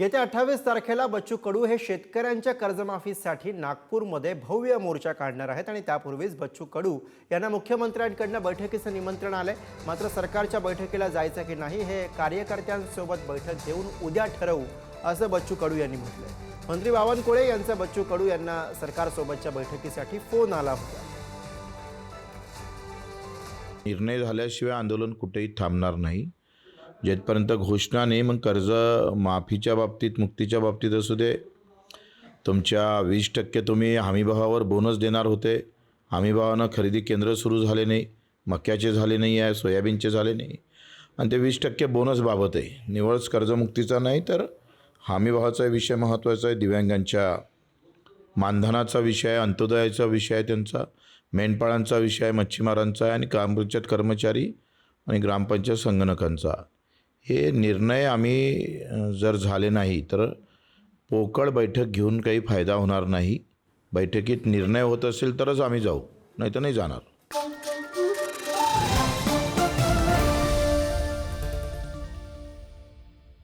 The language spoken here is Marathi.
येत्या 28 तारखेला बच्चू कडू हे शेतकऱ्यांच्या कर्जमाफीसाठी नागपूरमध्ये भव्य मोर्चा काढणार आहेत आणि त्यापूर्वीच बच्चू कडू यांना मुख्यमंत्र्यांकडून बैठकीचं निमंत्रण आले। मात्र सरकारच्या बैठकीला जायचं की नाही हे कार्यकर्त्यांसोबत बैठक घेऊन उद्या ठरवू असं बच्चू कडू यांनी म्हटलंय। मंत्री बावनकुळे यांचा बच्चू कडू यांना सरकारसोबतच्या बैठकीसाठी फोन आला होता। निर्णय झाल्याशिवाय आंदोलन कुठेही थांबणार नाही। जेथपर्यंत घोषणा नाही, मग कर्ज माफीच्या बाबतीत, मुक्तीच्या बाबतीत असू दे, तुमच्या 20% तुम्ही हमीभावावर बोनस देणार होते, हमीभावानं खरेदी केंद्र सुरू झाले नाही, मक्याचे झाले नाही आहे, सोयाबीनचे झाले नाही, आणि ते 20% बोनस बाबत आहे। निवळच कर्जमुक्तीचा नाही तर हमीभावाचा विषय महत्त्वाचा आहे, दिव्यांगांच्या मानधनाचा विषय आहे, अंत्योदयाचा विषय आहे, त्यांचा मेंढपाळांचा विषय आहे, मच्छीमारांचा आहे, आणि ग्रामपंचायत कर्मचारी आणि ग्रामपंचायत संगणकांचा। हे निर्णय आम्ही जर झाले नाही तर पोकळ बैठक घेऊन काही फायदा होणार नाही। बैठकीत निर्णय होत असेल तरच आम्ही जाऊ, नाही तर नाही जाणार।